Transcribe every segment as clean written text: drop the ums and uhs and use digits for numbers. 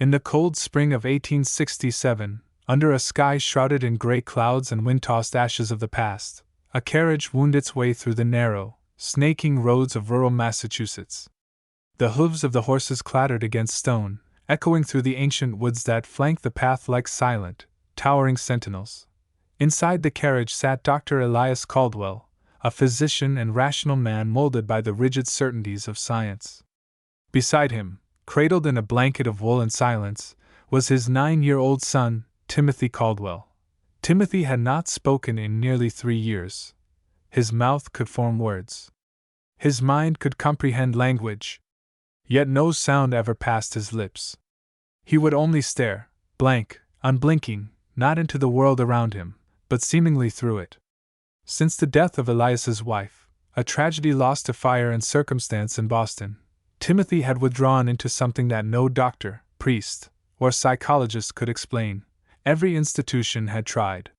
In the cold spring of 1867, under a sky shrouded in gray clouds and wind-tossed ashes of the past, a carriage wound its way through the narrow, snaking roads of rural Massachusetts. The hooves of the horses clattered against stone, echoing through the ancient woods that flanked the path like silent, towering sentinels. Inside the carriage sat Dr. Elias Caldwell, a physician and rational man molded by the rigid certainties of science. Beside him, cradled in a blanket of wool and silence, was his 9-year-old son, Timothy Caldwell. Timothy had not spoken in nearly 3 years. His mouth could form words. His mind could comprehend language. Yet no sound ever passed his lips. He would only stare, blank, unblinking, not into the world around him, but seemingly through it. Since the death of Elias's wife, a tragedy lost to fire and circumstance in Boston, Timothy had withdrawn into something that no doctor, priest, or psychologist could explain. Every institution had tried.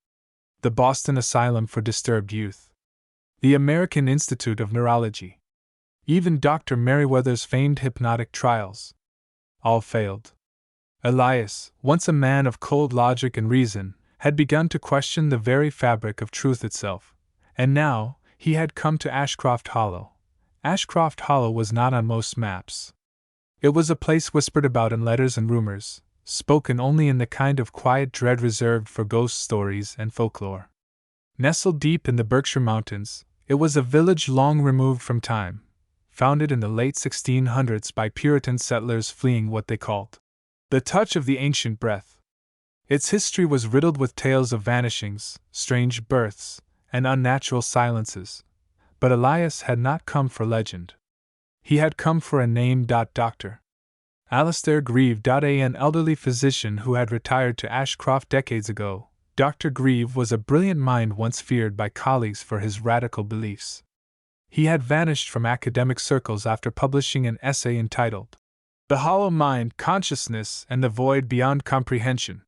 The Boston Asylum for Disturbed Youth, the American Institute of Neurology, even Dr. Merriweather's famed hypnotic trials. All failed. Elias, once a man of cold logic and reason, had begun to question the very fabric of truth itself, and now he had come to Ashcroft Hollow. Ashcroft Hollow was not on most maps. It was a place whispered about in letters and rumors, spoken only in the kind of quiet dread reserved for ghost stories and folklore. Nestled deep in the Berkshire Mountains, it was a village long removed from time, founded in the late 1600s by Puritan settlers fleeing what they called the touch of the ancient breath. Its history was riddled with tales of vanishings, strange births, and unnatural silences. But Elias had not come for legend. He had come for a name. Dr. Alistair Grieve. An elderly physician who had retired to Ashcroft decades ago. Dr. Grieve was a brilliant mind once feared by colleagues for his radical beliefs. He had vanished from academic circles after publishing an essay entitled The Hollow Mind, Consciousness, and the Void Beyond Comprehension.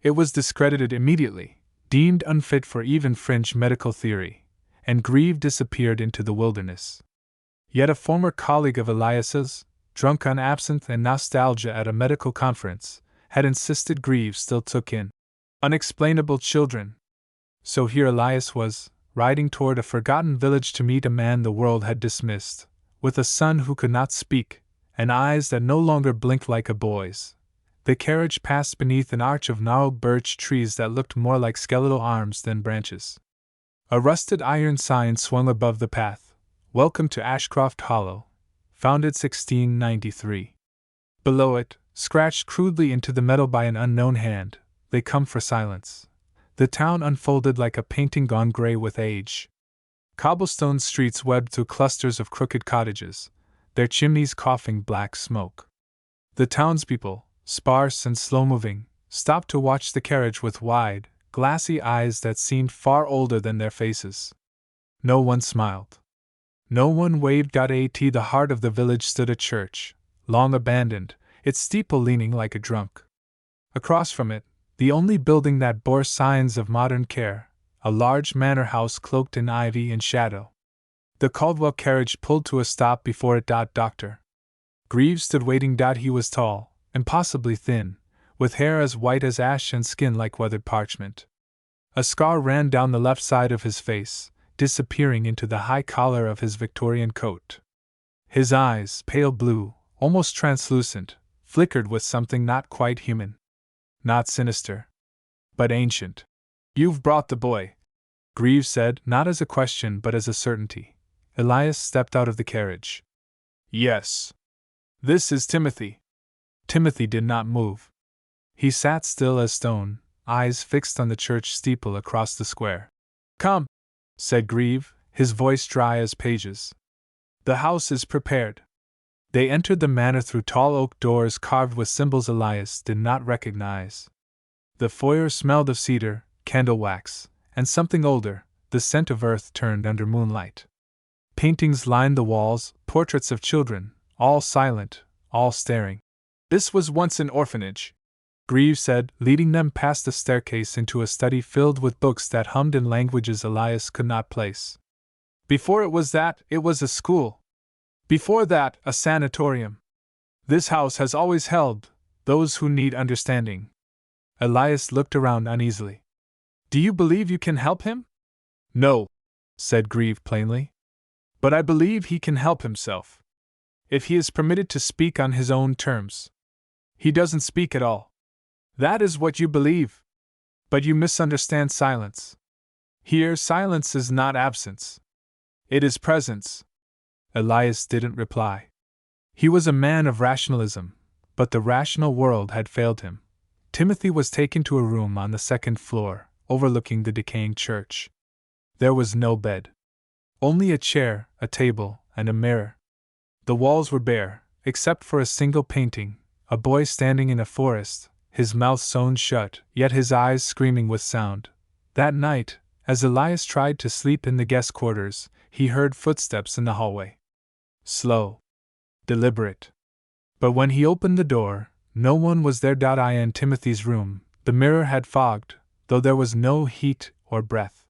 It was discredited immediately, deemed unfit for even fringe medical theory, and Grieve disappeared into the wilderness. Yet a former colleague of Elias's, drunk on absinthe and nostalgia at a medical conference, had insisted Grieve still took in unexplainable children. So here Elias was, riding toward a forgotten village to meet a man the world had dismissed, with a son who could not speak, and eyes that no longer blinked like a boy's. The carriage passed beneath an arch of gnarled birch trees that looked more like skeletal arms than branches. A rusted iron sign swung above the path, Welcome to Ashcroft Hollow, founded 1693. Below it, scratched crudely into the metal by an unknown hand, They come for silence. The town unfolded like a painting gone gray with age. Cobblestone streets webbed through clusters of crooked cottages, their chimneys coughing black smoke. The townspeople, sparse and slow-moving, stopped to watch the carriage with wide, glassy eyes that seemed far older than their faces. No one smiled. No one waved. At the heart of the village stood a church, long abandoned, its steeple leaning like a drunk. Across from it, the only building that bore signs of modern care, a large manor house cloaked in ivy and shadow. The Caldwell carriage pulled to a stop before it. Dr. Grieve stood waiting. He was tall, impossibly thin, with hair as white as ash and skin like weathered parchment. A scar ran down the left side of his face, disappearing into the high collar of his Victorian coat. His eyes, pale blue, almost translucent, flickered with something not quite human. Not sinister, but ancient. "You've brought the boy," Grieve said, not as a question but as a certainty. Elias stepped out of the carriage. "Yes. This is Timothy." Timothy did not move. He sat still as stone, eyes fixed on the church steeple across the square. "Come," said Grieve, his voice dry as pages. "The house is prepared." They entered the manor through tall oak doors carved with symbols Elias did not recognize. The foyer smelled of cedar, candle wax, and something older, the scent of earth turned under moonlight. Paintings lined the walls, portraits of children, all silent, all staring. "This was once an orphanage," Grieve said, leading them past a staircase into a study filled with books that hummed in languages Elias could not place. "Before it was that, it was a school. Before that, a sanatorium. This house has always held, Those who need understanding. Elias looked around uneasily. Do you believe you can help him? No, said Grieve plainly. But I believe he can help himself. If he is permitted to speak on his own terms. He doesn't speak at all. That is what you believe. But you misunderstand silence. Here, silence is not absence. It is presence. Elias didn't reply. He was a man of rationalism, but the rational world had failed him. Timothy was taken to a room on the second floor, overlooking the decaying church. There was no bed. Only a chair, a table, and a mirror. The walls were bare, except for a single painting, a boy standing in a forest, his mouth sewn shut, yet his eyes screaming with sound. That night, as Elias tried to sleep in the guest quarters, he heard footsteps in the hallway. Slow. Deliberate. But when he opened the door, no one was there. In Timothy's room, the mirror had fogged, though there was no heat or breath.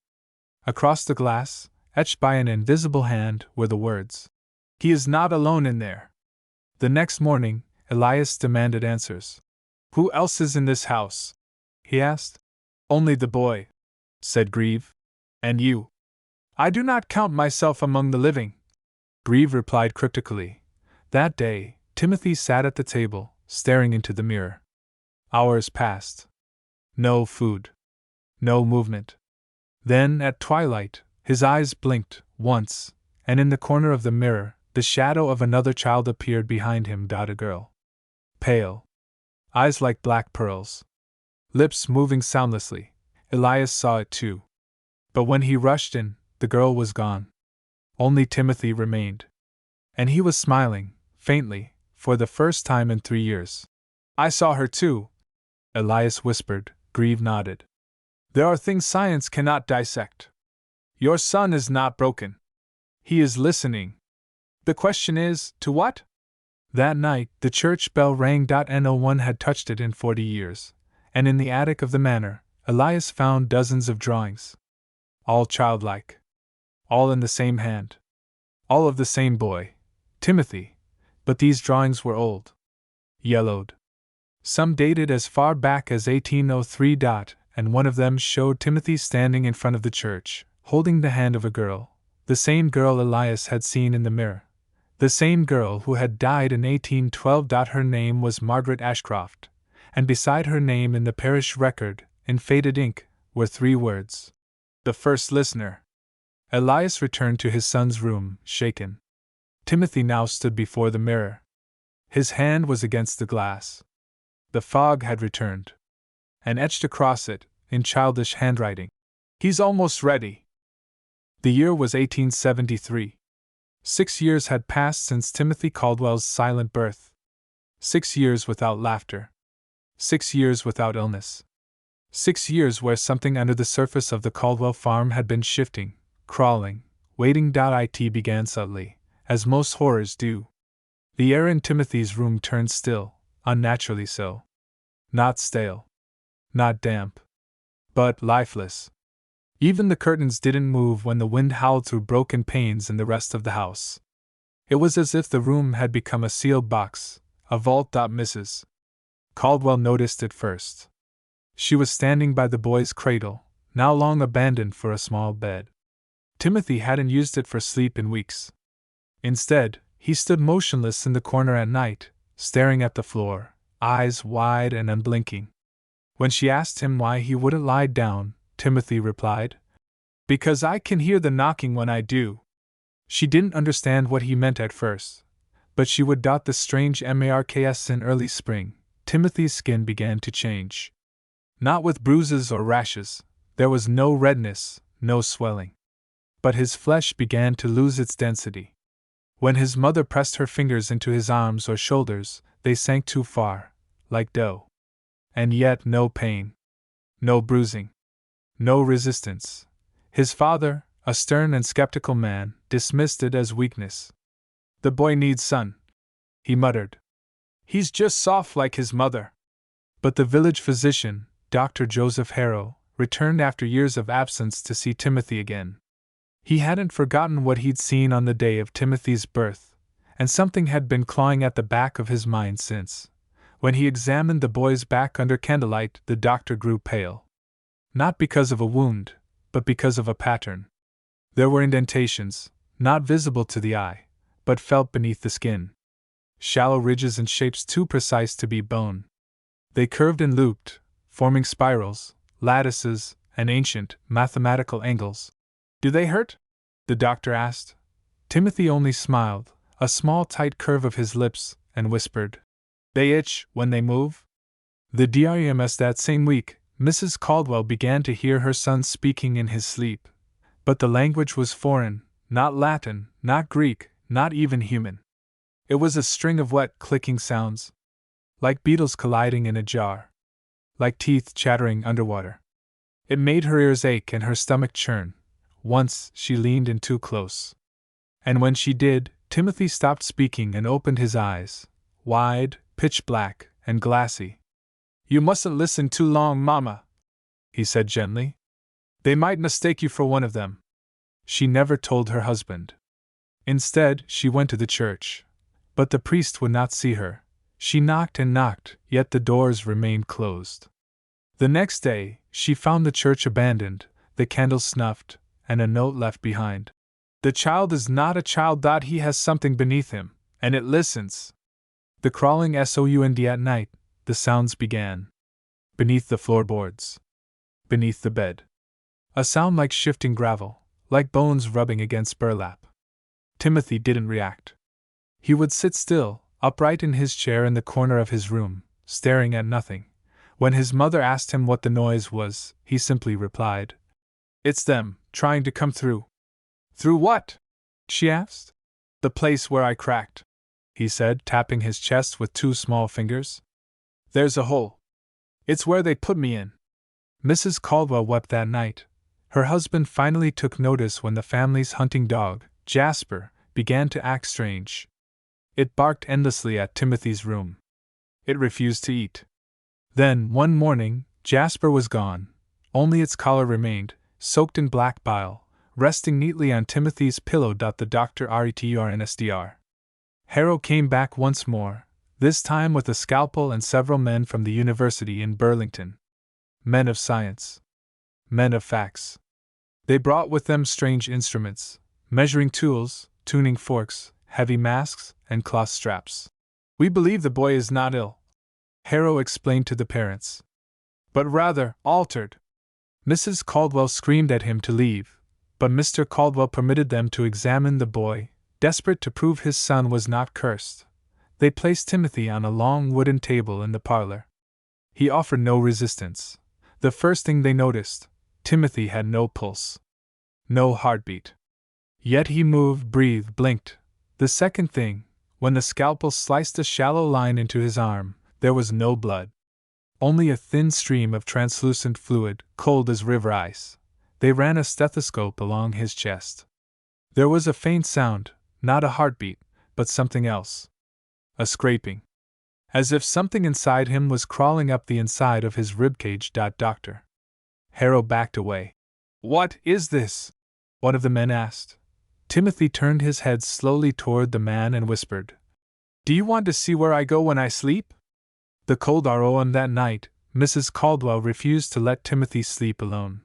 Across the glass, etched by an invisible hand, were the words, "He is not alone in there." The next morning, Elias demanded answers. "Who else is in this house?" he asked. "Only the boy," said Grieve. "And you?" "I do not count myself among the living," Grieve replied cryptically. That day, Timothy sat at the table, staring into the mirror. Hours passed. No food. No movement. Then, at twilight, his eyes blinked, once, and in the corner of the mirror, the shadow of another child appeared behind him. A girl. Pale. Eyes like black pearls. Lips moving soundlessly. Elias saw it too. But when he rushed in, the girl was gone. Only Timothy remained. And he was smiling, faintly, for the first time in 3 years. "I saw her too," Elias whispered. Grieve nodded. "There are things science cannot dissect. Your son is not broken. He is listening. The question is, to what?" That night, the church bell rang. No one had touched it in 40 years, and in the attic of the manor, Elias found dozens of drawings. All childlike. All in the same hand. All of the same boy, Timothy, but these drawings were old. Yellowed. Some dated as far back as 1803. And one of them showed Timothy standing in front of the church, holding the hand of a girl, the same girl Elias had seen in the mirror. The same girl who had died in 1812. Her name was Margaret Ashcroft, and beside her name in the parish record, in faded ink, were 3 words: "The first listener." Elias returned to his son's room, shaken. Timothy now stood before the mirror. His hand was against the glass. The fog had returned. And etched across it, in childish handwriting, "He's almost ready." The year was 1873. 6 years had passed since Timothy Caldwell's silent birth. 6 years without laughter. 6 years without illness. 6 years where something under the surface of the Caldwell farm had been shifting, crawling, waiting. It began subtly, as most horrors do. The air in Timothy's room turned still, unnaturally so. Not stale. Not damp. But lifeless. Even the curtains didn't move when the wind howled through broken panes in the rest of the house. It was as if the room had become a sealed box, a vault. Mrs. Caldwell noticed it first. She was standing by the boy's cradle, now long abandoned for a small bed. Timothy hadn't used it for sleep in weeks. Instead, he stood motionless in the corner at night, staring at the floor, eyes wide and unblinking. When she asked him why he wouldn't lie down, Timothy replied, "Because I can hear the knocking when I do." She didn't understand what he meant at first, but she would. The strange marks in early spring, Timothy's skin began to change. Not with bruises or rashes, there was no redness, no swelling. But his flesh began to lose its density. When his mother pressed her fingers into his arms or shoulders, they sank too far, like dough. And yet no pain. No bruising. No resistance. His father, a stern and skeptical man, dismissed it as weakness. "The boy needs sun," he muttered. "He's just soft like his mother." But the village physician, Dr. Joseph Harrow, returned after years of absence to see Timothy again. He hadn't forgotten what he'd seen on the day of Timothy's birth, and something had been clawing at the back of his mind since. When he examined the boy's back under candlelight, the doctor grew pale. Not because of a wound, but because of a pattern. There were indentations, not visible to the eye, but felt beneath the skin. Shallow ridges and shapes too precise to be bone. They curved and looped, forming spirals, lattices, and ancient, mathematical angles. "Do they hurt?" the doctor asked. Timothy only smiled, a small tight curve of his lips, and whispered, "They itch when they move." The DREMS that same week, Mrs. Caldwell began to hear her son speaking in his sleep. But the language was foreign, not Latin, not Greek, not even human. It was a string of wet, clicking sounds. Like beetles colliding in a jar. Like teeth chattering underwater. It made her ears ache and her stomach churn. Once, she leaned in too close. And when she did, Timothy stopped speaking and opened his eyes, wide, pitch black, and glassy. "You mustn't listen too long, Mama," he said gently. "They might mistake you for one of them." She never told her husband. Instead, she went to the church. But the priest would not see her. She knocked and knocked, yet the doors remained closed. The next day, she found the church abandoned, the candles snuffed, and a note left behind. "The child is not a child. He has something beneath him, and it listens." The crawling sound at night, the sounds began. Beneath the floorboards. Beneath the bed. A sound like shifting gravel, like bones rubbing against burlap. Timothy didn't react. He would sit still, upright in his chair in the corner of his room, staring at nothing. When his mother asked him what the noise was, he simply replied, "It's them, trying to come through." "Through what?" she asked. "The place where I cracked," he said, tapping his chest with two small fingers. "There's a hole. It's where they put me in." Mrs. Caldwell wept that night. Her husband finally took notice when the family's hunting dog, Jasper, began to act strange. It barked endlessly at Timothy's room. It refused to eat. Then, one morning, Jasper was gone. Only its collar remained, soaked in black bile, resting neatly on Timothy's pillow. The doctor returned. Harrow came back once more, this time with a scalpel and several men from the university in Burlington. Men of science. Men of facts. They brought with them strange instruments, measuring tools, tuning forks, heavy masks, and cloth straps. "We believe the boy is not ill," Harrow explained to the parents, "but rather altered." Mrs. Caldwell screamed at him to leave, but Mr. Caldwell permitted them to examine the boy, desperate to prove his son was not cursed. They placed Timothy on a long wooden table in the parlor. He offered no resistance. The first thing they noticed, Timothy had no pulse. No heartbeat. Yet he moved, breathed, blinked. The second thing, when the scalpel sliced a shallow line into his arm, there was no blood. Only a thin stream of translucent fluid, cold as river ice. They ran a stethoscope along his chest. There was a faint sound, not a heartbeat, but something else. A scraping. As if something inside him was crawling up the inside of his ribcage. Doctor Harrow backed away. "What is this?" one of the men asked. Timothy turned his head slowly toward the man and whispered, "Do you want to see where I go when I sleep?" The cold ROM that night, Mrs. Caldwell refused to let Timothy sleep alone.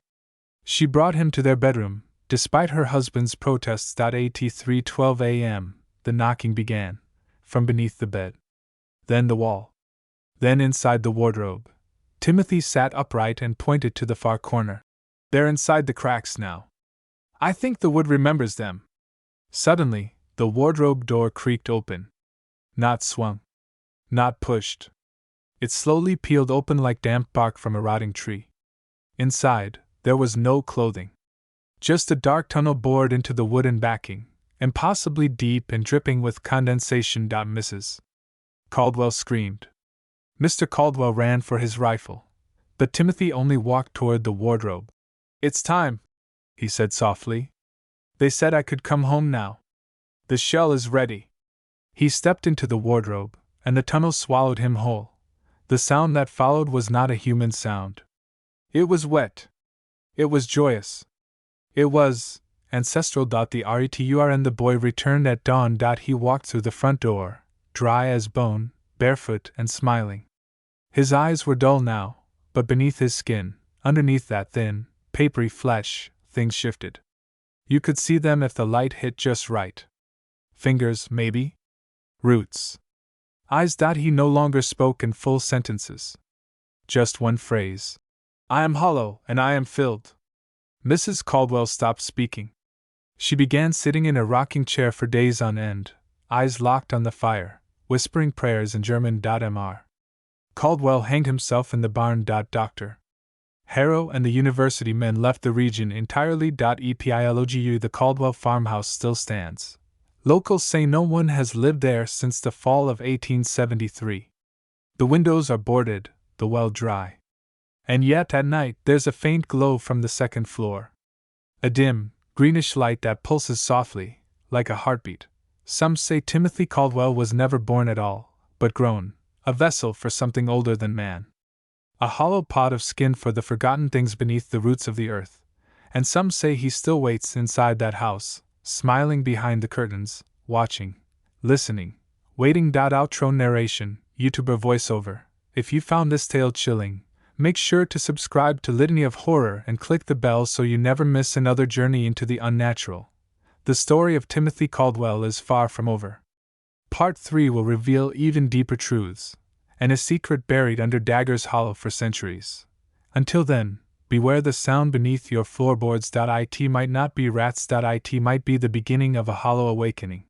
She brought him to their bedroom, despite her husband's protests. At 3:12 a.m., the knocking began, from beneath the bed. Then the wall. Then inside the wardrobe. Timothy sat upright and pointed to the far corner. "They're inside the cracks now. I think the wood remembers them." Suddenly, the wardrobe door creaked open. Not swung. Not pushed. It slowly peeled open like damp bark from a rotting tree. Inside, there was no clothing. Just a dark tunnel bored into the wooden backing, impossibly deep and dripping with condensation. Mrs. Caldwell screamed. Mr. Caldwell ran for his rifle, but Timothy only walked toward the wardrobe. "It's time," he said softly. "They said I could come home now. The shell is ready." He stepped into the wardrobe, and the tunnel swallowed him whole. The sound that followed was not a human sound. It was wet. It was joyous. It was ancestral. The return and the boy returned at dawn. He walked through the front door, dry as bone, barefoot and smiling. His eyes were dull now, but beneath his skin, underneath that thin, papery flesh, things shifted. You could see them if the light hit just right. Fingers, maybe? Roots. Eyes. He no longer spoke in full sentences. Just one phrase. I am hollow, and I am filled. Mrs. Caldwell stopped speaking. She began sitting in a rocking chair for days on end, eyes locked on the fire, whispering prayers in German. Mr. Caldwell hanged himself in the barn. Dr. Harrow and the university men left the region entirely. Epilogu. The Caldwell farmhouse still stands. Locals say no one has lived there since the fall of 1873. The windows are boarded, the well dry. And yet at night there's a faint glow from the second floor. A dim, greenish light that pulses softly, like a heartbeat. Some say Timothy Caldwell was never born at all, but grown, a vessel for something older than man. A hollow pot of skin for the forgotten things beneath the roots of the earth. And some say he still waits inside that house, smiling behind the curtains, watching, listening, waiting. Outro narration, YouTuber voiceover. If you found this tale chilling, make sure to subscribe to Litany of Horror and click the bell so you never miss another journey into the unnatural. The story of Timothy Caldwell is far from over. Part 3 will reveal even deeper truths, and a secret buried under Dagger's Hollow for centuries. Until then, beware the sound beneath your floorboards. It might not be rats. It might be the beginning of a hollow awakening.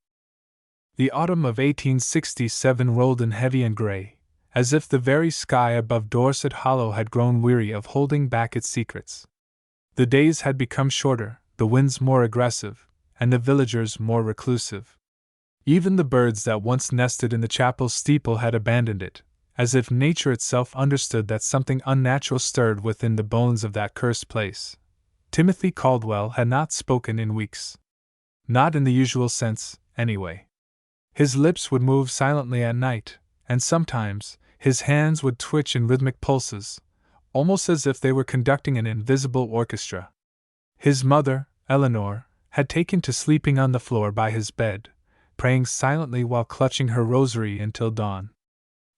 The autumn of 1867 rolled in heavy and gray, as if the very sky above Dorset Hollow had grown weary of holding back its secrets. The days had become shorter, the winds more aggressive, and the villagers more reclusive. Even the birds that once nested in the chapel steeple had abandoned it, as if nature itself understood that something unnatural stirred within the bones of that cursed place. Timothy Caldwell had not spoken in weeks. Not in the usual sense, anyway. His lips would move silently at night, and sometimes his hands would twitch in rhythmic pulses, almost as if they were conducting an invisible orchestra. His mother, Eleanor, had taken to sleeping on the floor by his bed, praying silently while clutching her rosary until dawn.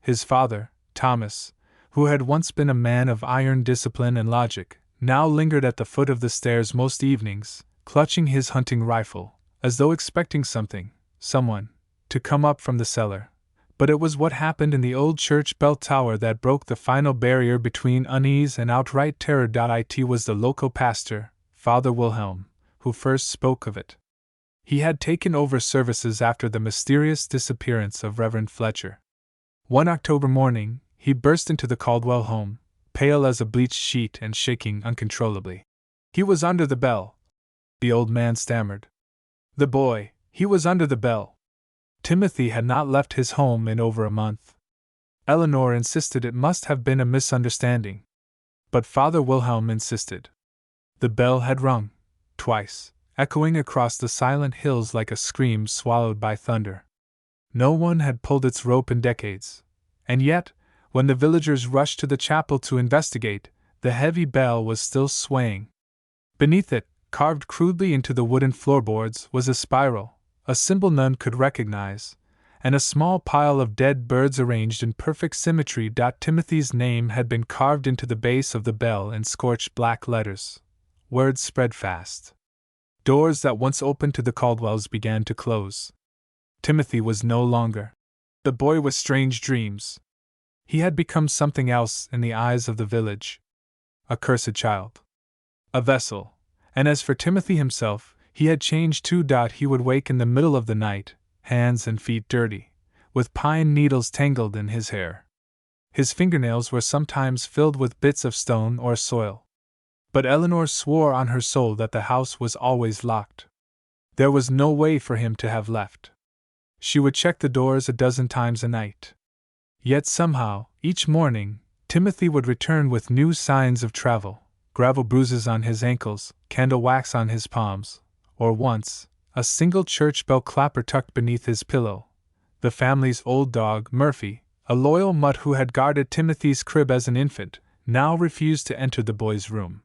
His father, Thomas, who had once been a man of iron discipline and logic, now lingered at the foot of the stairs most evenings, clutching his hunting rifle, as though expecting someone, to come up from the cellar. But it was what happened in the old church bell tower that broke the final barrier between unease and outright terror. It was the local pastor, Father Wilhelm, who first spoke of it. He had taken over services after the mysterious disappearance of Reverend Fletcher. One October morning, he burst into the Caldwell home, pale as a bleached sheet and shaking uncontrollably. He was under the bell, the old man stammered. The boy, he was under the bell. Timothy had not left his home in over a month. Eleanor insisted it must have been a misunderstanding. But Father Wilhelm insisted. The bell had rung, twice, echoing across the silent hills like a scream swallowed by thunder. No one had pulled its rope in decades, and yet, when the villagers rushed to the chapel to investigate, the heavy bell was still swaying. Beneath it, carved crudely into the wooden floorboards, was a spiral, a symbol none could recognize, and a small pile of dead birds arranged in perfect symmetry. Timothy's name had been carved into the base of the bell in scorched black letters. Words spread fast. Doors that once opened to the Caldwells began to close. Timothy was no longer the boy with strange dreams. He had become something else in the eyes of the village. A cursed child. A vessel. And as for Timothy himself, he had changed too. He would wake in the middle of the night, hands and feet dirty, with pine needles tangled in his hair. His fingernails were sometimes filled with bits of stone or soil. But Eleanor swore on her soul that the house was always locked. There was no way for him to have left. She would check the doors a dozen times a night. Yet somehow, each morning, Timothy would return with new signs of travel, gravel bruises on his ankles, candle wax on his palms, or once, a single church bell clapper tucked beneath his pillow. The family's old dog, Murphy, a loyal mutt who had guarded Timothy's crib as an infant, now refused to enter the boy's room.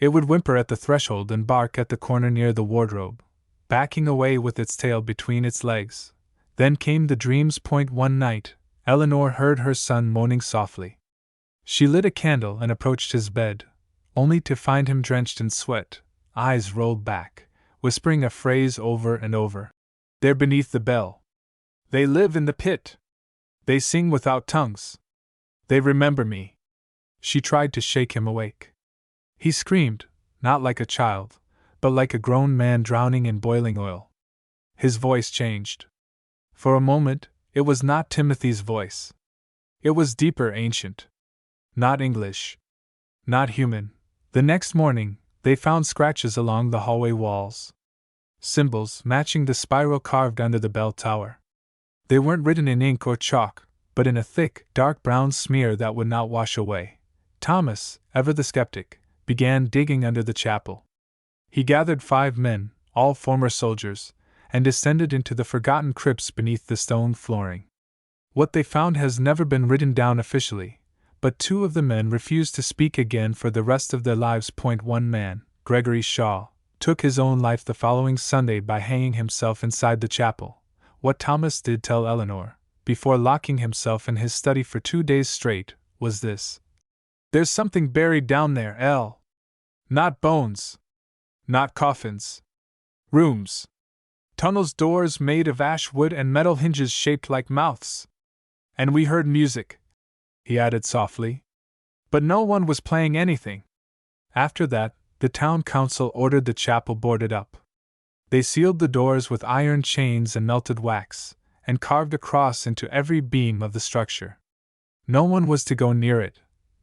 It would whimper at the threshold and bark at the corner near the wardrobe, backing away with its tail between its legs. Then came the dream's point one night, Eleanor heard her son moaning softly. She lit a candle and approached his bed, only to find him drenched in sweat, eyes rolled back, whispering a phrase over and over. They're beneath the bell. They live in the pit. They sing without tongues. They remember me. She tried to shake him awake. He screamed, not like a child, but like a grown man drowning in boiling oil. His voice changed. For a moment, it was not Timothy's voice. It was deeper, ancient. Not English. Not human. The next morning, they found scratches along the hallway walls. Symbols matching the spiral carved under the bell tower. They weren't written in ink or chalk, but in a thick, dark brown smear that would not wash away. Thomas, ever the skeptic, began digging under the chapel. He gathered 5 men, all former soldiers, and descended into the forgotten crypts beneath the stone flooring. What they found has never been written down officially, but 2 of the men refused to speak again for the rest of their lives. One man, Gregory Shaw, took his own life the following Sunday by hanging himself inside the chapel. What Thomas did tell Eleanor, before locking himself in his study for 2 days straight, was this. There's something buried down there, El. Not bones. Not coffins. Rooms. Tunnels, doors made of ash wood and metal hinges shaped like mouths. And we heard music, he added softly. But no one was playing anything. After that, the town council ordered the chapel boarded up. They sealed the doors with iron chains and melted wax, and carved a cross into every beam of the structure. No one was to go near it,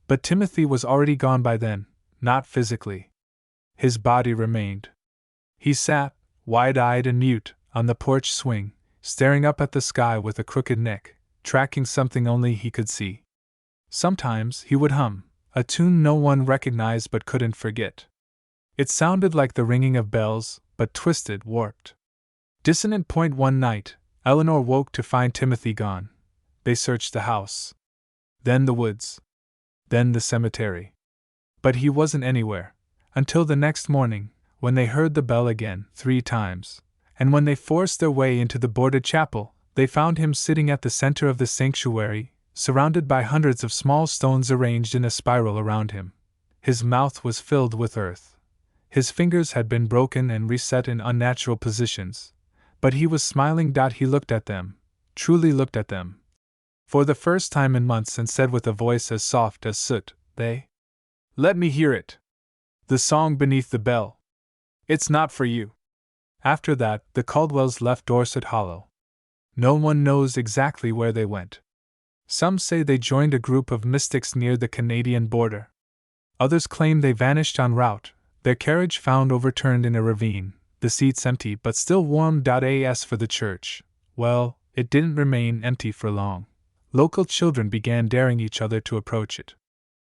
but Timothy was already gone by then, not physically. His body remained. He sat, wide-eyed and mute, on the porch swing, staring up at the sky with a crooked neck, tracking something only he could see. Sometimes he would hum, a tune no one recognized but couldn't forget. It sounded like the ringing of bells, but twisted, warped. Dissonant. One night, Eleanor woke to find Timothy gone. They searched the house. Then the woods. Then the cemetery. But he wasn't anywhere, until the next morning, when they heard the bell again 3 times, and when they forced their way into the boarded chapel, they found him sitting at the center of the sanctuary, surrounded by hundreds of small stones arranged in a spiral around him. His mouth was filled with earth. His fingers had been broken and reset in unnatural positions, but he was smiling. He looked at them, truly looked at them, for the first time in months, and said with a voice as soft as soot, Let me hear it. The song beneath the bell. It's not for you. After that, the Caldwells left Dorset Hollow. No one knows exactly where they went. Some say they joined a group of mystics near the Canadian border. Others claim they vanished en route, their carriage found overturned in a ravine, the seats empty but still warm. As for the church, well, it didn't remain empty for long. Local children began daring each other to approach it.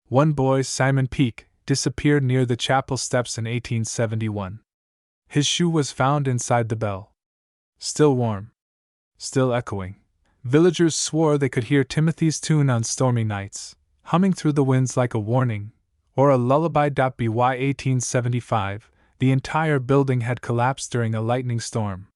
One boy, Simon Peake, disappeared near the chapel steps in 1871. His shoe was found inside the bell. Still warm. Still echoing. Villagers swore they could hear Timothy's tune on stormy nights, humming through the winds like a warning, or a lullaby. By 1875, the entire building had collapsed during a lightning storm.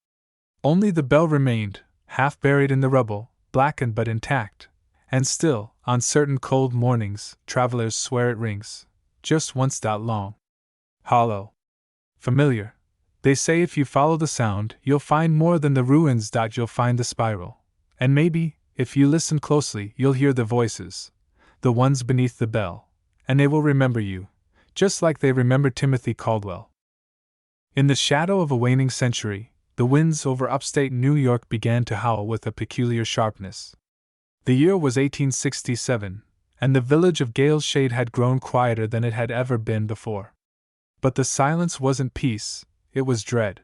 Only the bell remained, half buried in the rubble, blackened but intact, and still, on certain cold mornings, travelers swear it rings, just once. Long. Hollow. Familiar. They say if you follow the sound, you'll find more than the ruins. You'll find the spiral. And maybe, if you listen closely, you'll hear the voices, the ones beneath the bell, and they will remember you, just like they remembered Timothy Caldwell. In the shadow of a waning century, the winds over upstate New York began to howl with a peculiar sharpness. The year was 1867, and the village of Galeshade had grown quieter than it had ever been before. But the silence wasn't peace, it was dread.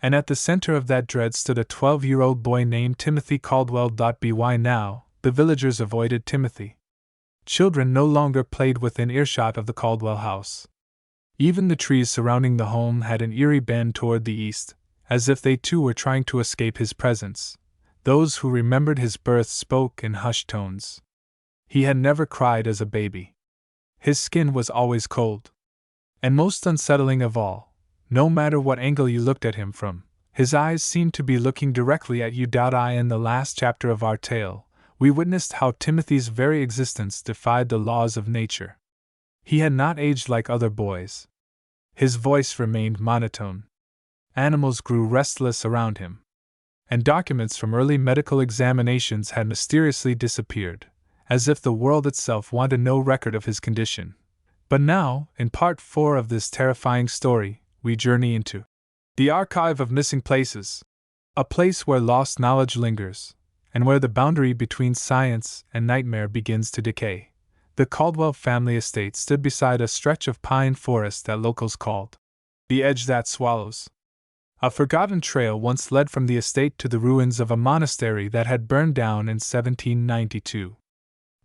And at the center of that dread stood a 12-year-old boy named Timothy Caldwell. By now, the villagers avoided Timothy. Children no longer played within earshot of the Caldwell house. Even the trees surrounding the home had an eerie bend toward the east, as if they too were trying to escape his presence. Those who remembered his birth spoke in hushed tones. He had never cried as a baby. His skin was always cold. And most unsettling of all, no matter what angle you looked at him from, his eyes seemed to be looking directly at you. In the last chapter of our tale, we witnessed how Timothy's very existence defied the laws of nature. He had not aged like other boys. His voice remained monotone. Animals grew restless around him. And documents from early medical examinations had mysteriously disappeared, as if the world itself wanted no record of his condition. But now, in part 4 of this terrifying story, we journey into the archive of missing places, a place where lost knowledge lingers, and where the boundary between science and nightmare begins to decay. The Caldwell family estate stood beside a stretch of pine forest that locals called the Edge That Swallows. A forgotten trail once led from the estate to the ruins of a monastery that had burned down in 1792.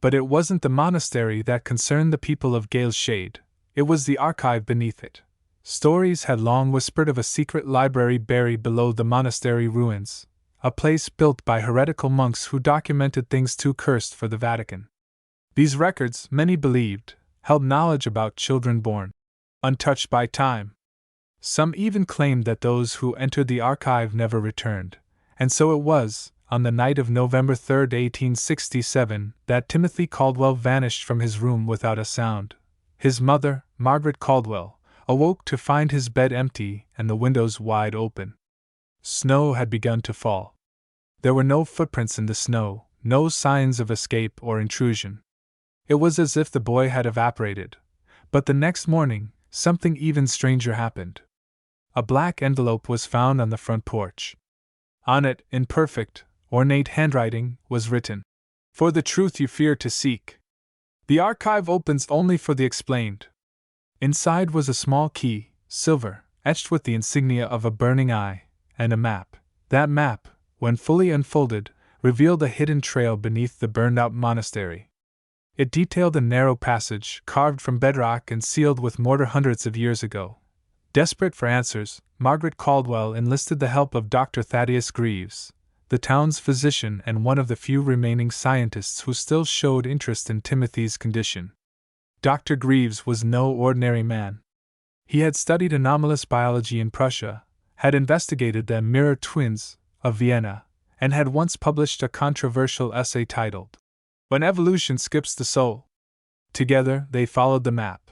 But it wasn't the monastery that concerned the people of Gale's Shade, it was the archive beneath it. Stories had long whispered of a secret library buried below the monastery ruins, a place built by heretical monks who documented things too cursed for the Vatican. These records, many believed, held knowledge about children born untouched by time. Some even claimed that those who entered the archive never returned, and so it was, on the night of November 3, 1867, that Timothy Caldwell vanished from his room without a sound. His mother, Margaret Caldwell, awoke to find his bed empty and the windows wide open. Snow had begun to fall. There were no footprints in the snow, no signs of escape or intrusion. It was as if the boy had evaporated. But the next morning, something even stranger happened. A black envelope was found on the front porch. On it, in perfect, ornate handwriting, was written, "For the truth you fear to seek. The archive opens only for the explained." Inside was a small key, silver, etched with the insignia of a burning eye, and a map. That map, when fully unfolded, revealed a hidden trail beneath the burned-out monastery. It detailed a narrow passage, carved from bedrock and sealed with mortar hundreds of years ago. Desperate for answers, Margaret Caldwell enlisted the help of Dr. Thaddeus Greaves, the town's physician and one of the few remaining scientists who still showed interest in Timothy's condition. Dr. Greaves was no ordinary man. He had studied anomalous biology in Prussia, had investigated the mirror twins of Vienna, and had once published a controversial essay titled, "When Evolution Skips the Soul." Together, they followed the map.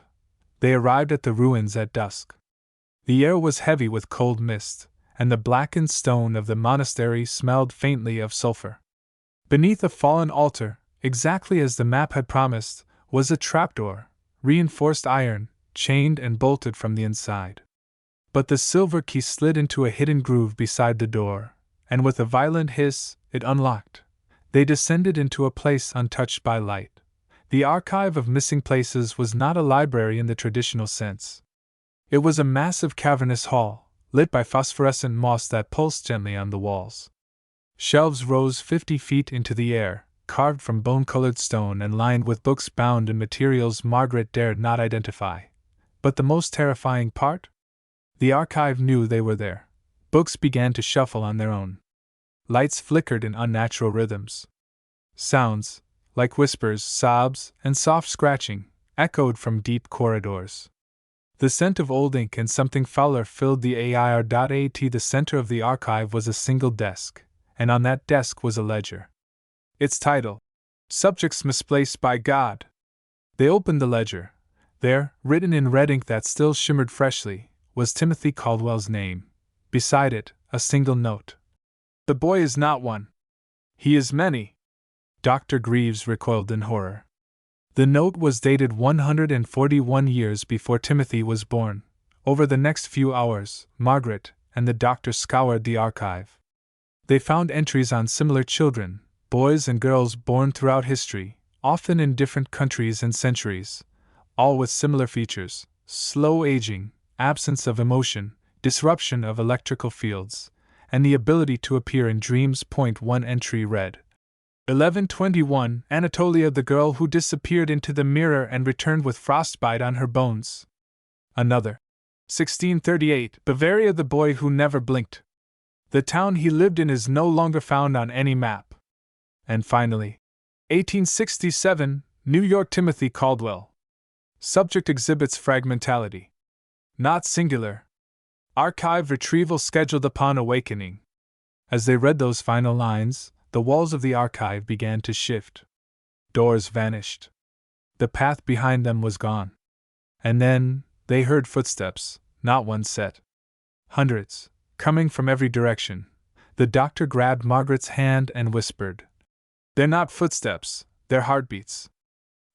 They arrived at the ruins at dusk. The air was heavy with cold mist, and the blackened stone of the monastery smelled faintly of sulfur. Beneath a fallen altar, exactly as the map had promised, was a trapdoor, reinforced iron, chained and bolted from the inside. But the silver key slid into a hidden groove beside the door, and with a violent hiss, it unlocked. They descended into a place untouched by light. The archive of missing places was not a library in the traditional sense. It was a massive cavernous hall, lit by phosphorescent moss that pulsed gently on the walls. Shelves rose 50 feet into the air, carved from bone-colored stone and lined with books bound in materials Margaret dared not identify. But the most terrifying part? The archive knew they were there. Books began to shuffle on their own. Lights flickered in unnatural rhythms. Sounds, like whispers, sobs, and soft scratching, echoed from deep corridors. The scent of old ink and something fouler filled the air. The center of the archive was a single desk, and on that desk was a ledger. Its title, "Subjects Misplaced by God." They opened the ledger. There, written in red ink that still shimmered freshly, was Timothy Caldwell's name. Beside it, a single note. "The boy is not one. He is many." Dr. Greaves recoiled in horror. The note was dated 141 years before Timothy was born. Over the next few hours, Margaret and the doctor scoured the archive. They found entries on similar children, boys and girls born throughout history, often in different countries and centuries, all with similar features: slow aging, absence of emotion, disruption of electrical fields, and the ability to appear in dreams. One entry read, 1121, Anatolia, the girl who disappeared into the mirror and returned with frostbite on her bones. Another, 1638, Bavaria, the boy who never blinked. The town he lived in is no longer found on any map. And finally, 1867, New York, Timothy Caldwell. Subject exhibits fragmentality. Not singular. Archive retrieval scheduled upon awakening. As they read those final lines, the walls of the archive began to shift. Doors vanished. The path behind them was gone. And then, they heard footsteps, not one set. Hundreds, coming from every direction. The doctor grabbed Margaret's hand and whispered, "They're not footsteps, they're heartbeats."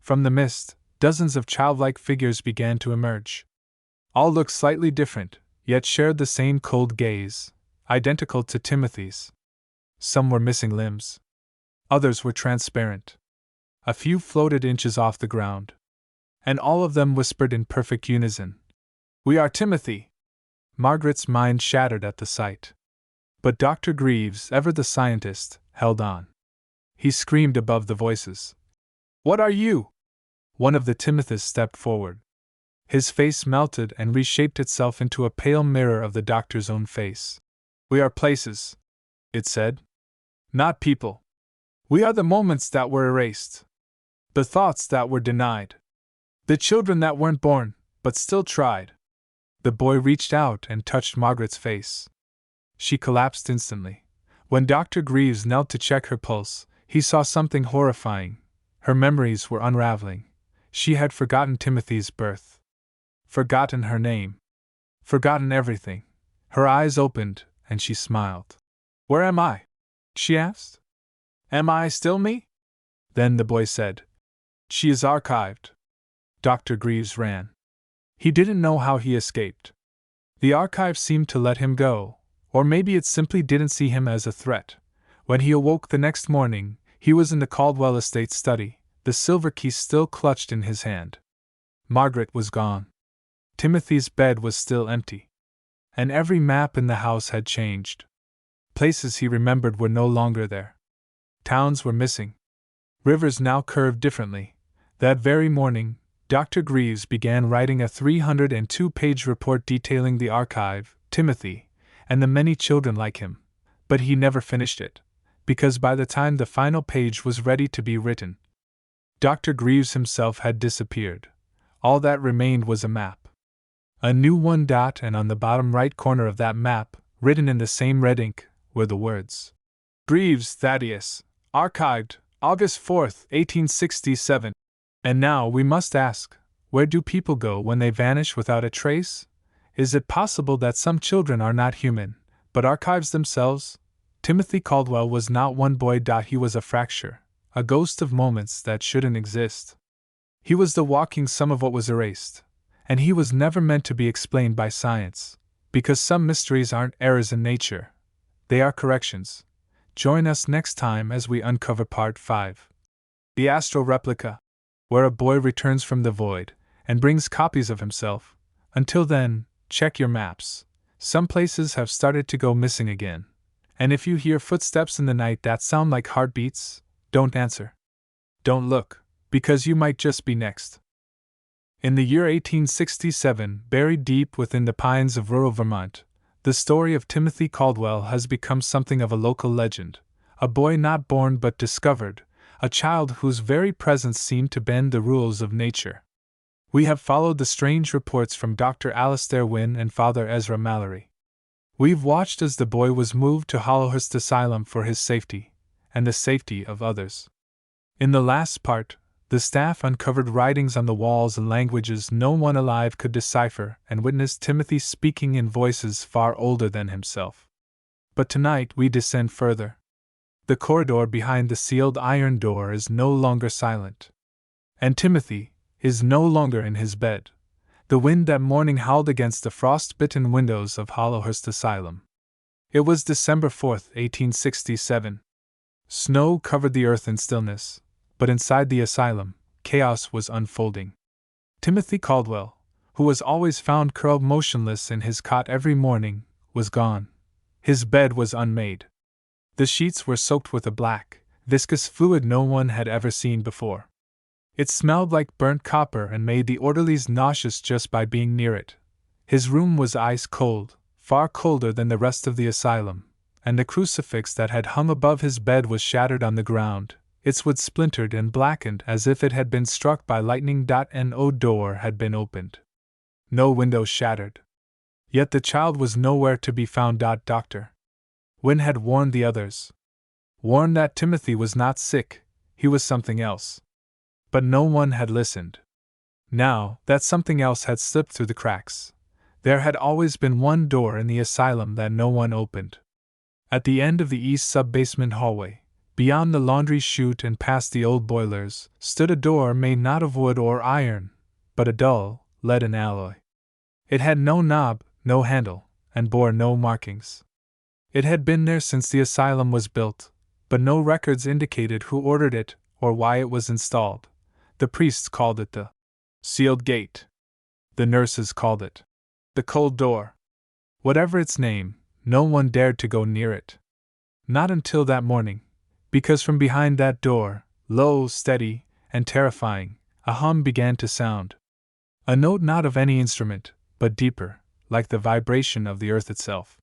From the mist, dozens of childlike figures began to emerge. All looked slightly different, yet shared the same cold gaze, identical to Timothy's. Some were missing limbs. Others were transparent. A few floated inches off the ground. And all of them whispered in perfect unison, "We are Timothy!" Margaret's mind shattered at the sight. But Dr. Greaves, ever the scientist, held on. He screamed above the voices. "What are you?" One of the Timothys stepped forward. His face melted and reshaped itself into a pale mirror of the doctor's own face. "We are places," it said. "Not people. We are the moments that were erased. The thoughts that were denied. The children that weren't born, but still tried." The boy reached out and touched Margaret's face. She collapsed instantly. When Dr. Greaves knelt to check her pulse, he saw something horrifying. Her memories were unraveling. She had forgotten Timothy's birth. Forgotten her name. Forgotten everything. Her eyes opened, and she smiled. "Where am I?" she asked. "Am I still me?" Then the boy said, "She is archived." Dr. Greaves ran. He didn't know how he escaped. The archive seemed to let him go, or maybe it simply didn't see him as a threat. When he awoke the next morning, he was in the Caldwell estate study, the silver key still clutched in his hand. Margaret was gone. Timothy's bed was still empty. And every map in the house had changed. Places he remembered were no longer there. Towns were missing. Rivers now curved differently. That very morning, Dr. Greaves began writing a 302-page report detailing the archive, Timothy, and the many children like him. But he never finished it, because by the time the final page was ready to be written, Dr. Greaves himself had disappeared. All that remained was a map. A new one dot, and on the bottom right corner of that map, written in the same red ink, were the words, "Greaves Thaddeus, archived, August 4th, 1867. And now we must ask, where do people go when they vanish without a trace? Is it possible that some children are not human, but archives themselves? Timothy Caldwell was not one boy. He was a fracture, a ghost of moments that shouldn't exist. He was the walking sum of what was erased, and he was never meant to be explained by science, because some mysteries aren't errors in nature. They are corrections. Join us next time as we uncover Part 5. The Astral Replica, where a boy returns from the void and brings copies of himself. Until then, check your maps. Some places have started to go missing again. And if you hear footsteps in the night that sound like heartbeats, don't answer. Don't look, because you might just be next. In the year 1867, buried deep within the pines of rural Vermont, the story of Timothy Caldwell has become something of a local legend. A boy not born but discovered, a child whose very presence seemed to bend the rules of nature. We have followed the strange reports from Dr. Alastair Wynne and Father Ezra Mallory. We've watched as the boy was moved to Hollowhurst Asylum for his safety, and the safety of others. In the last part, the staff uncovered writings on the walls in languages no one alive could decipher and witnessed Timothy speaking in voices far older than himself. But tonight we descend further. The corridor behind the sealed iron door is no longer silent. And Timothy is no longer in his bed. The wind that morning howled against the frost-bitten windows of Hollowhurst Asylum. It was December 4th, 1867. Snow covered the earth in stillness, but inside the asylum, chaos was unfolding. Timothy Caldwell, who was always found curled motionless in his cot every morning, was gone. His bed was unmade. The sheets were soaked with a black, viscous fluid no one had ever seen before. It smelled like burnt copper and made the orderlies nauseous just by being near it. His room was ice cold, far colder than the rest of the asylum, and the crucifix that had hung above his bed was shattered on the ground, its wood splintered and blackened as if it had been struck by lightning. No door had been opened. No window shattered. Yet the child was nowhere to be found. Dr. Wynne had warned the others. warned that Timothy was not sick, he was something else. But no one had listened. Now that something else had slipped through the cracks, there had always been one door in the asylum that no one opened. At the end of the east sub-basement hallway, beyond the laundry chute and past the old boilers, stood a door made not of wood or iron, but a dull, leaden alloy. It had no knob, no handle, and bore no markings. It had been there since the asylum was built, but no records indicated who ordered it or why it was installed. The priests called it the sealed gate. The nurses called it the cold door. Whatever its name, no one dared to go near it. Not until that morning, because from behind that door, low, steady, and terrifying, a hum began to sound. A note not of any instrument, but deeper, like the vibration of the earth itself.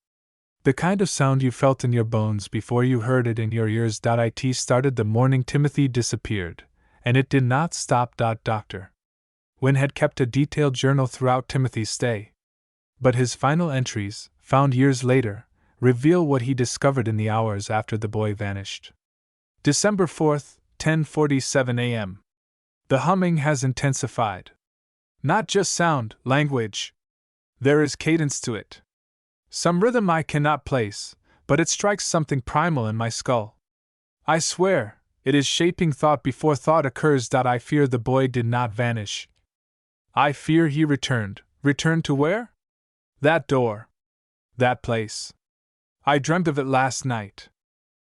The kind of sound you felt in your bones before you heard it in your ears. It started the morning Timothy disappeared, and it did not stop. Dr. Wynne had kept a detailed journal throughout Timothy's stay. But his final entries, found years later, reveal what he discovered in the hours after the boy vanished. December 4th, 10:47 a.m. The humming has intensified. Not just sound, language. There is cadence to it. Some rhythm I cannot place, but it strikes something primal in my skull. I swear, it is shaping thought before thought occurs. I fear the boy did not vanish. I fear he returned. Returned to where? That door. That place. I dreamt of it last night.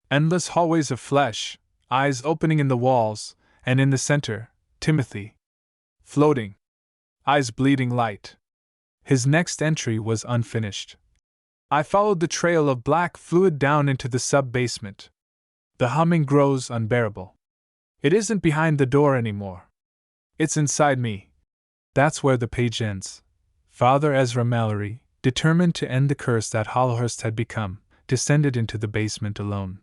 Endless hallways of flesh, eyes opening in the walls, and in the center, Timothy. Floating. Eyes bleeding light. His next entry was unfinished. I followed the trail of black fluid down into the sub-basement. The humming grows unbearable. It isn't behind the door anymore. It's inside me. That's where the page ends. Father Ezra Mallory, determined to end the curse that Hollowhurst had become, descended into the basement alone.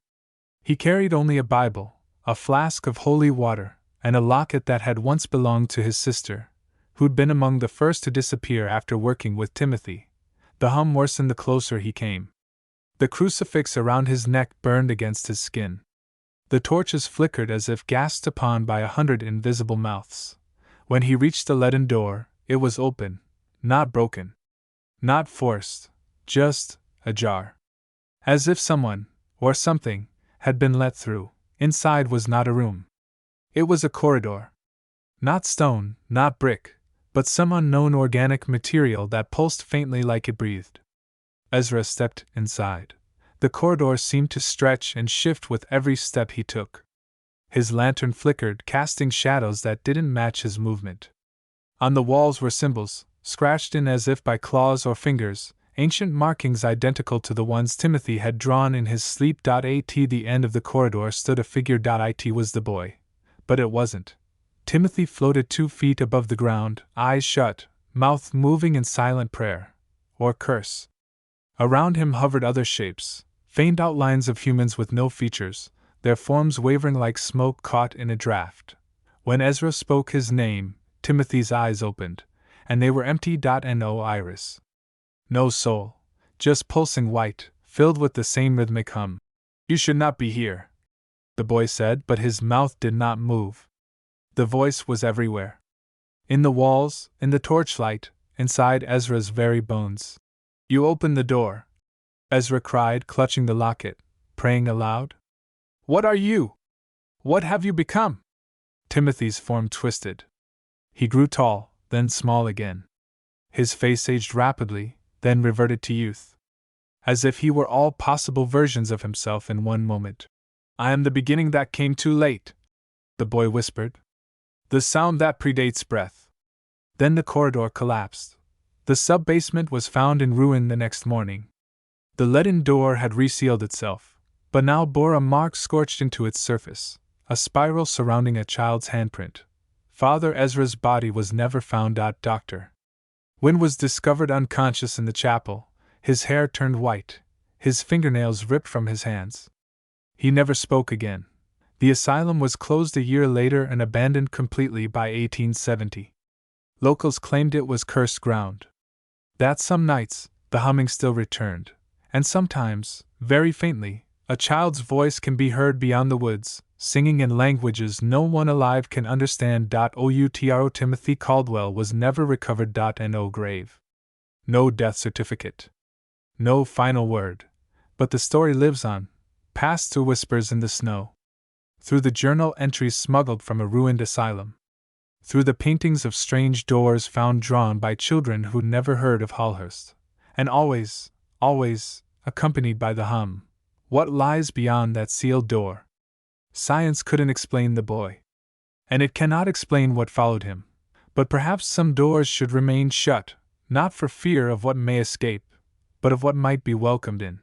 He carried only a Bible, a flask of holy water, and a locket that had once belonged to his sister, who'd been among the first to disappear after working with Timothy. The hum worsened the closer he came. The crucifix around his neck burned against his skin. The torches flickered as if gasped upon by 100 invisible mouths. When he reached the leaden door, it was open, not broken. Not forced, just ajar. As if someone, or something, had been let through. Inside was not a room. It was a corridor. Not stone, not brick, but some unknown organic material that pulsed faintly like it breathed. Ezra stepped inside. The corridor seemed to stretch and shift with every step he took. His lantern flickered, casting shadows that didn't match his movement. On the walls were symbols, scratched in as if by claws or fingers, ancient markings identical to the ones Timothy had drawn in his sleep. At the end of the corridor stood a figure. It was the boy. But it wasn't. Timothy floated 2 feet above the ground, eyes shut, mouth moving in silent prayer. Or curse. Around him hovered other shapes, faint outlines of humans with no features, their forms wavering like smoke caught in a draft. When Ezra spoke his name, Timothy's eyes opened, and they were empty. No iris. No soul, just pulsing white, filled with the same rhythmic hum. You should not be here, the boy said, but his mouth did not move. The voice was everywhere. In the walls, in the torchlight, inside Ezra's very bones. You opened the door, Ezra cried, clutching the locket, praying aloud. What are you? What have you become? Timothy's form twisted. He grew tall, then small again. His face aged rapidly, then reverted to youth. As if he were all possible versions of himself in one moment. I am the beginning that came too late, the boy whispered. The sound that predates breath. Then the corridor collapsed. The sub-basement was found in ruin the next morning. The leaden door had resealed itself, but now bore a mark scorched into its surface, a spiral surrounding a child's handprint. Father Ezra's body was never found. Dr. Wynne was discovered unconscious in the chapel, his hair turned white, his fingernails ripped from his hands. He never spoke again. The asylum was closed a year later and abandoned completely by 1870. Locals claimed it was cursed ground. That some nights, the humming still returned, and sometimes, very faintly, A child's voice can be heard beyond the woods, singing in languages no one alive can understand. Outro Timothy Caldwell was never recovered. No grave. No death certificate. No final word. But the story lives on, passed through whispers in the snow. Through the journal entries smuggled from a ruined asylum. Through the paintings of strange doors found drawn by children who'd never heard of Hallhurst. And always, always, accompanied by the hum. What lies beyond that sealed door? Science couldn't explain the boy. And it cannot explain what followed him. But perhaps some doors should remain shut, not for fear of what may escape, but of what might be welcomed in.